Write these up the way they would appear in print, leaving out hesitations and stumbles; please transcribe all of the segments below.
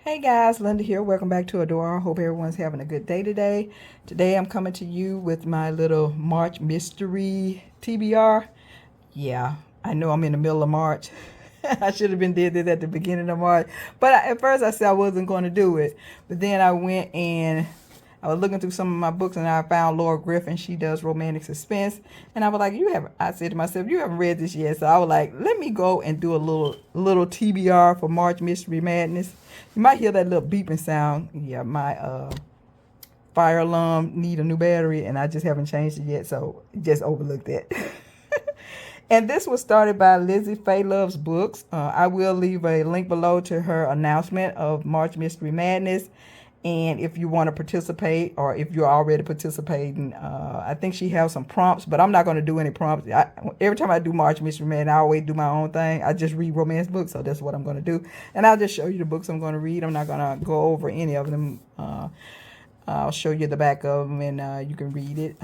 Hey guys, Linda here. Welcome back to Adore. Hope everyone's having a good day today. Today I'm coming to you with my little March mystery TBR. Yeah, I know I'm in the middle of March. I should have been did this at the beginning of March, but at first I said I wasn't going to do it. But then I went and I was looking through some of my books and I found Laura Griffin. She does romantic suspense, and I was like, I said to myself, you haven't read this yet, so I was like, let me go and do a little TBR for March Mystery Madness. You might hear that little beeping sound. Yeah, my fire alarm need a new battery, and I just haven't changed it yet, so just overlooked that. And this was started by Lindsey Faye Loves Books. I will leave a link below to her announcement of March Mystery Madness. And if you want to participate, or if you're already participating, I think she has some prompts, but I'm not going to do any prompts. Every time I do March Mystery Madness, I always do my own thing. I just read romance books, so that's what I'm going to do. And I'll just show you the books I'm going to read. I'm not going to go over any of them. I'll show you the back of them, and you can read it.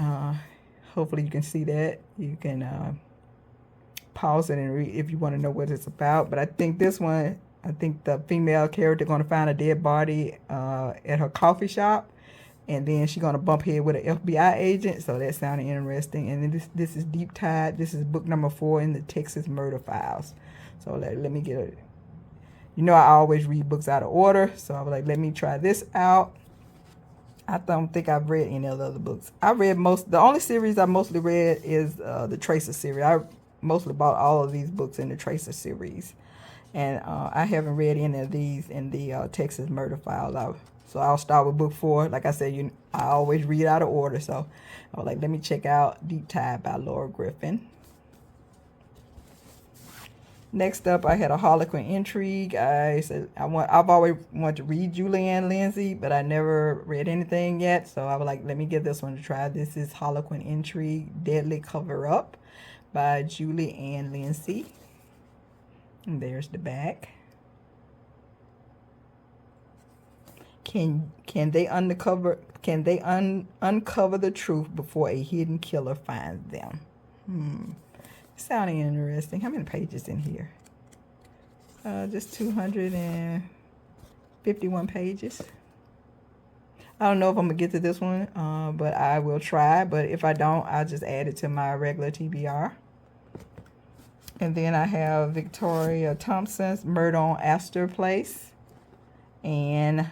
Hopefully you can see that. You can pause it and read if you want to know what it's about. But I think this one, I think the female character going to find a dead body at her coffee shop, and then she's going to bump head with an FBI agent. So that sounded interesting. And then this is Deep Tide. This is book number 4 in the Texas Murder Files. So let me get it. You know, I always read books out of order, so I was like, let me try this out. I don't think I've read any of the other books. I read the only series I mostly read is the Tracer series. I mostly bought all of these books in the Tracer series. And I haven't read any of these in the Texas Murder Files. So I'll start with book 4. Like I said, I always read out of order. So I was like, let me check out Deep Tide by Laura Griffin. Next up, I had a Harlequin Intrigue. I've always wanted to read Julianne Lindsey, but I never read anything yet. So I was like, let me give this one a try. This is Harlequin Intrigue, Deadly Cover-Up by Julianne Lindsey. And there's the back. Can they uncover the truth before a hidden killer finds them? Sounding interesting. How many pages in here? Just 251 pages. I don't know if I'm gonna get to this one, but I will try. But if I don't, I'll just add it to my regular TBR. And then I have Victoria Thompson's Murder on Astor Place and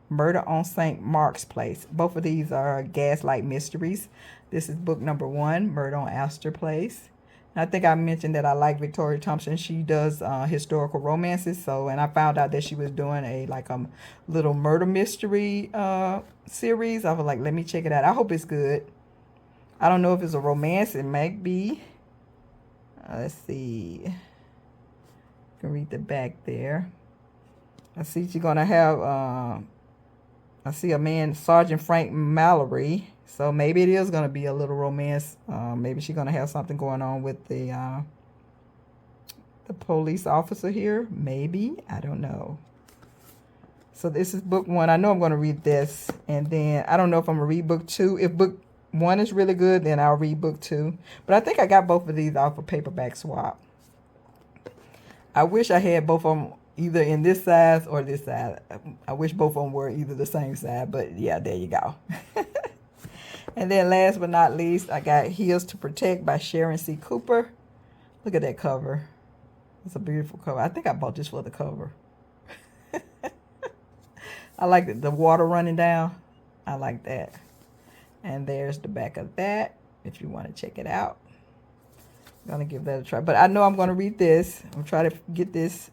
Murder on St. Mark's Place. Both of these are Gaslight mysteries. This is book number 1, Murder on Astor Place. And I think I mentioned that I like Victoria Thompson. She does historical romances. And I found out that she was doing a little murder mystery series. I was like, let me check it out. I hope it's good. I don't know if it's a romance. It might be. Let's see. You can read the back there. I see she's going to have, I see a man, Sergeant Frank Mallory. So maybe it is going to be a little romance. Maybe she's going to have something going on with the police officer here. Maybe. I don't know. So this is book 1. I know I'm going to read this. And then I don't know if I'm going to read book 2. If book 1 is really good, then I'll read book 2. But I think I got both of these off a paperback swap. I wish I had both of them either in this size or this size. I wish both of them were either the same size, but yeah, there you go. And then last but not least, I got Heels to Protect by Sharon C. Cooper. Look at that cover. It's a beautiful cover. I think I bought this for the cover. I like the water running down. I like that. And there's the back of that, if you want to check it out. I'm going to give that a try. But I know I'm going to read this. I'm trying to get this,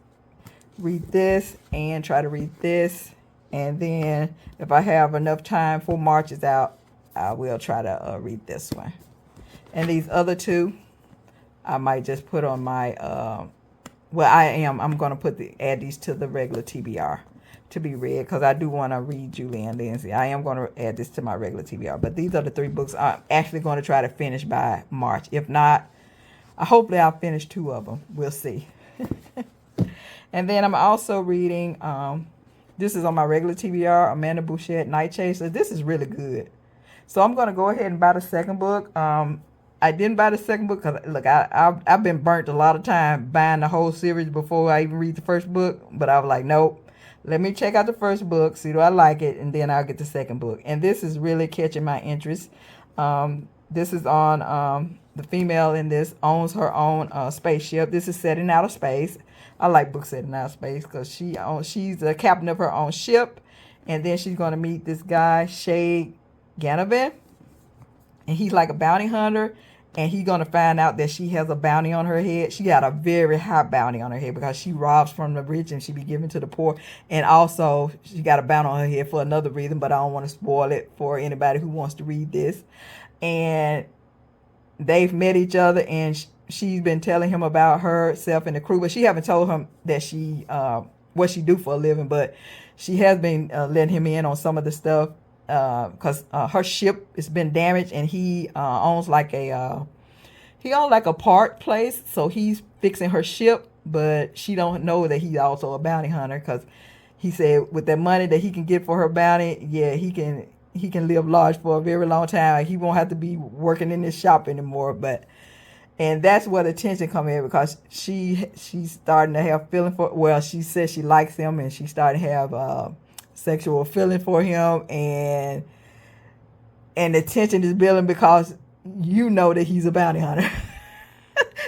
read this, and try to read this. And then if I have enough time before March is out, I will try to read this one. And these other two, I might just put on my, I'm going to add these to the regular TBR. To be read, because I do want to read Julianne Lindsey. I am going to add this to my regular TBR. But these are the 3 books I'm actually going to try to finish by March. If not, hopefully I'll finish 2 of them. We'll see. And then I'm also reading, this is on my regular TBR, Amanda Bouchette, Night Chaser. This is really good. So I'm going to go ahead and buy the second book. I didn't buy the second book because, look, I've been burnt a lot of time buying the whole series before I even read the first book. But I was like, nope. let me check out the first book, see do I like it, and then I'll get the second book. And this is really catching my interest. This is on the female in this owns her own spaceship. This is set in outer space. I like books set in outer space because she's the captain of her own ship, and then she's going to meet this guy, Shay Ganovan, and he's like a bounty hunter, and he's going to find out that she has a bounty on her head. She got a very high bounty on her head because she robs from the rich and she be giving to the poor. And also, she got a bounty on her head for another reason, but I don't want to spoil it for anybody who wants to read this. And they've met each other, and she's been telling him about herself and the crew, but she haven't told him that she what she do for a living, but she has been letting him in on some of the stuff because her ship has been damaged, and he owns like a part place, so he's fixing her ship, but she don't know that he's also a bounty hunter because he said with that money that he can get for her bounty, yeah, he can live large for a very long time. He won't have to be working in this shop anymore. And that's where the tension come in, because she's starting to have feeling for, well, she says she likes him, and she started to have sexual feeling for him, and the tension is building because you know that he's a bounty hunter.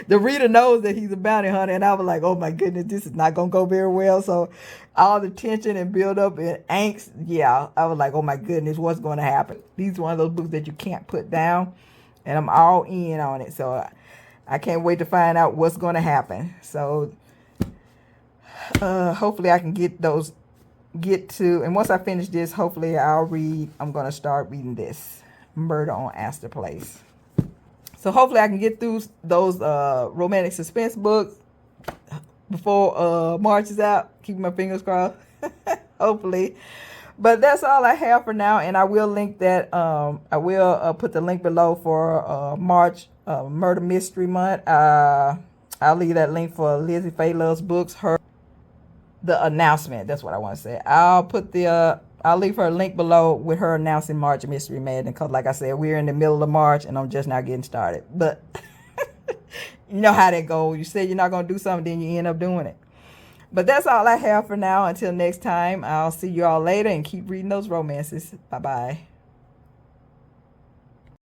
The reader knows that he's a bounty hunter, and I was like, oh my goodness, this is not gonna go very well. So all the tension and build up and angst, yeah, I was like, oh my goodness, what's going to happen? These are one of those books that you can't put down, and I'm all in on it. So I can't wait to find out what's going to happen. So hopefully I can get to, and once I finish this, hopefully I'm going to start reading this, Murder on Astor Place. So hopefully I can get through those romantic suspense books before March is out. Keep my fingers crossed. Hopefully. But that's all I have for now, and I will link that. I will put the link below for March Murder Mystery Month. I'll leave that link for Lizzie Faye Loves Books. The announcement. That's what I want to say. I'll leave her a link below with her announcing March Mystery Madness, because like I said, we're in the middle of March and I'm just now getting started. But you know how that goes. You say you're not going to do something, then you end up doing it. But that's all I have for now. Until next time, I'll see you all later, and keep reading those romances. Bye-bye.